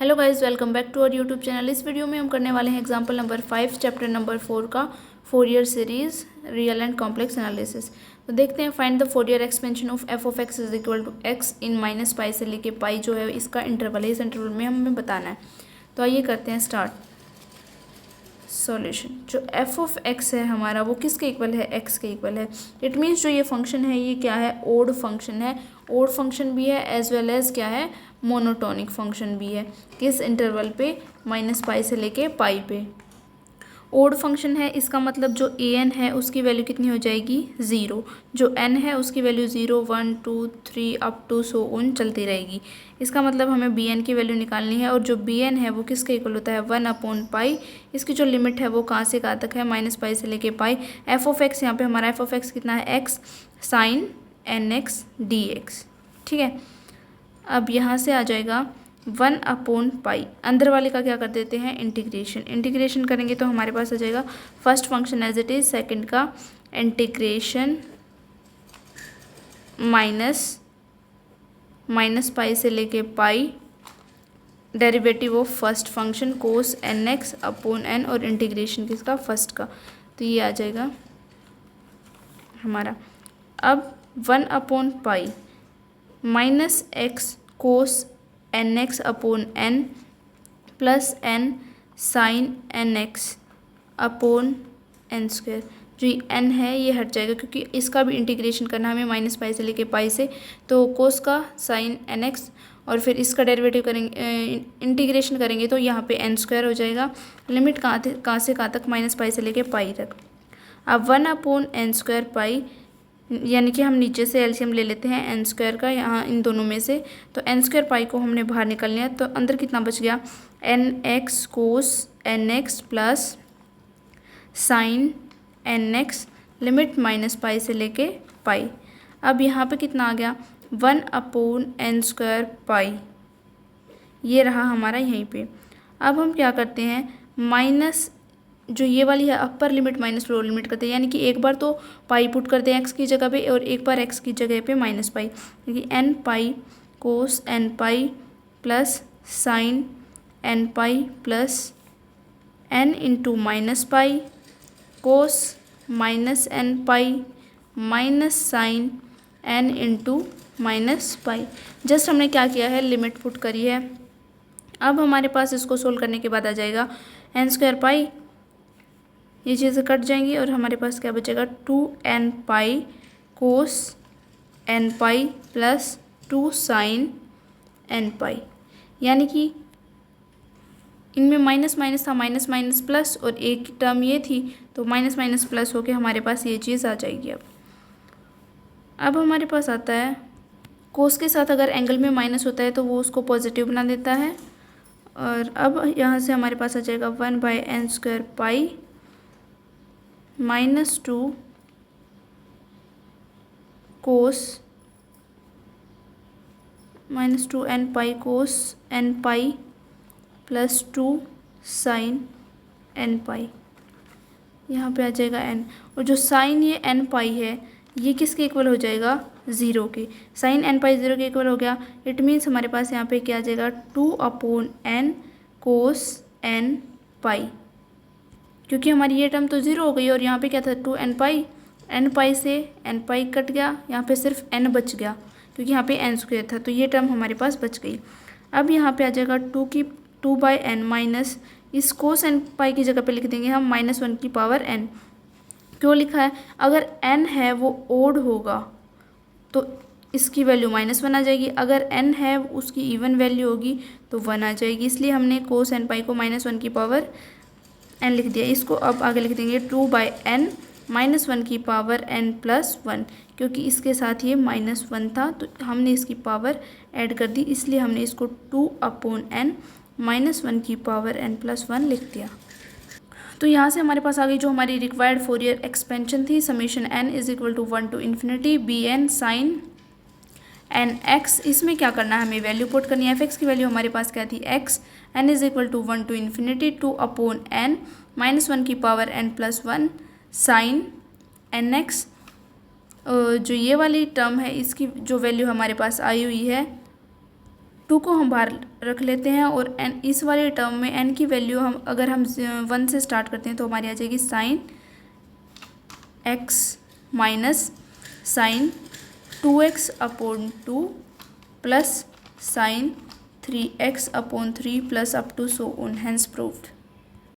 Hello guys, welcome back to our YouTube channel. इस video में हम करने वाले हैं एग्जांपल नंबर 5 चैप्टर नंबर 4 का Fourier series real and complex analysis. तो देखते हैं, find the Fourier expansion of F of X is equal to X in minus pi से लेके पाई जो है इसका इंटरवल है। इस इंटरवल में हमें बताना है। तो आइए करते हैं स्टार्ट सॉल्यूशन। जो एफ ऑफ एक्स है हमारा वो किसके इक्वल है, एक्स के इक्वल है। इट मीन्स जो ये फंक्शन है ये क्या है, ओड फंक्शन है। ओड फंक्शन भी है एज वेल एज क्या है, मोनोटोनिक फंक्शन भी है। किस इंटरवल पे, माइनस पाई से लेके पाई पे। ओड फंक्शन है, इसका मतलब जो ए एन है उसकी वैल्यू कितनी हो जाएगी, ज़ीरो। जो एन है उसकी value 0 1 2 3 up to so on चलती रहेगी। इसका मतलब हमें बी एन की वैल्यू निकालनी है, और जो बी एन है वो किसके इक्वल होता है, 1/पाई। इसकी जो लिमिट है वो कहाँ से कहाँ तक है, माइनस पाई से लेके पाई। एफ ऑफ एक्स, यहाँ पे हमारा एफ ऑफ एक्स कितना है, X sine N X D X. ठीक है, अब यहाँ से आ जाएगा 1/पाई। अंदर वाले का क्या कर देते हैं, इंटीग्रेशन। इंटीग्रेशन करेंगे तो हमारे पास आ जाएगा first function as it is, second का इंटीग्रेशन माइनस पाई से लेके पाई, derivative of first function cos n x upon n, और इंटीग्रेशन किसका, फर्स्ट का। तो ये आ जाएगा हमारा। अब 1/पाई minus x cos n x upon n plus n sine N x upon n square. जो एन है ये हट जाएगा क्योंकि इसका भी इंटीग्रेशन करना हमें माइनस पाई से लेके पाई से। तो कोस का साइन एन एक्स, और फिर इसका डेरिवेटिव करेंगे, इंटीग्रेशन करेंगे तो यहाँ पे एन स्क्वायर हो जाएगा। लिमिट कहाँ से कहाँ तक, माइनस पाई से लेके पाई तक। अब 1/n² पाई, यानी कि हम नीचे से एलसीएम ले लेते हैं एन स्क्वायर का यहाँ इन दोनों में से। तो n² पाई को हमने बाहर निकल लिया, तो अंदर कितना बच गया, n x cos n x plus sine N x, limit minus pi से लेके पाई। अब यहाँ पे कितना आ गया, 1/n² पाई, ये रहा हमारा यहीं पे। अब हम क्या करते हैं, माइनस जो ये वाली है upper limit minus lower limit करते हैं, यानी कि एक बार तो पाई पुट करते हैं एक्स की जगह पे, और एक बार एक्स की जगह पे माइनस पाई, यानी n pi cos n pi plus sine n pi plus n into minus pi cos minus n pi minus sine n into minus pi. Just हमने क्या किया है, लिमिट पुट करी है। अब हमारे पास इसको सोल्व करने के बाद आ जाएगा n² पाई, ये चीज़ें कट जाएंगी और हमारे पास क्या बचेगा, 2n pi cos n pi plus 2 sine n pi. यानी कि इनमें माइनस माइनस था, माइनस माइनस प्लस, और एक टर्म ये थी, तो माइनस माइनस प्लस होके हमारे पास ये चीज़ आ जाएगी। अब हमारे पास आता है, कोस के साथ अगर एंगल में माइनस होता है तो वो उसको पॉजिटिव बना देता है। और अब यहाँ से हमारे पास आ जाएगा 1/n² पाई -2 कोस -2n pi cos n pi plus 2 sine n pi. यहाँ पे आ जाएगा n, और जो साइन ये n पाई है ये किसके इक्वल हो जाएगा, 0 के। साइन n पाई 0 के इक्वल हो गया। इट मीन्स हमारे पास यहाँ पे क्या आ जाएगा, 2/n कोस n पाई, क्योंकि हमारी ये टर्म तो 0 हो गई, और यहाँ पे क्या था, 2n पाई, n पाई से n पाई कट गया, यहाँ पे सिर्फ n बच गया क्योंकि यहाँ पे n² था, तो ये टर्म हमारे पास बच गई। अब यहाँ पे आ जाएगा 2/n माइनस, इस कोस n पाई की जगह पे लिख देंगे हम -1/n। क्यों लिखा है, अगर n है वो ओड होगा तो इसकी वैल्यू -1 आ जाएगी, अगर n है उसकी इवन वैल्यू होगी तो 1 आ जाएगी, इसलिए हमने कोस n पाई को -1/n लिख दिया। इसको अब आगे लिख देंगे 2/n -1/n प्लस 1, क्योंकि इसके साथ ये -1 था तो हमने इसकी पावर ऐड कर दी, इसलिए हमने इसको 2/n -1/n प्लस 1 लिख दिया। तो यहाँ से हमारे पास आ गई जो हमारी रिक्वायर्ड फोरियर एक्सपेंशन थी, summation n is equal to 1 to infinity bn sine N X. इसमें क्या करना है, हमें वैल्यू पुट करनी है। f(x) की वैल्यू हमारे पास क्या थी, x, n is equal to 1 to infinity 2/n -1/n plus 1 sine N X. जो ये वाली टर्म है इसकी जो वैल्यू हमारे पास आई हुई है टू को हम बाहर रख लेते हैं और एन इस वाले टर्म में एन की वैल्यू हम अगर हम 1 से स्टार्ट करते हैं तो हमारी आ जाएगी sine X minus sine 2x upon 2 plus sine 3x upon 3 plus up to so on, hence proved.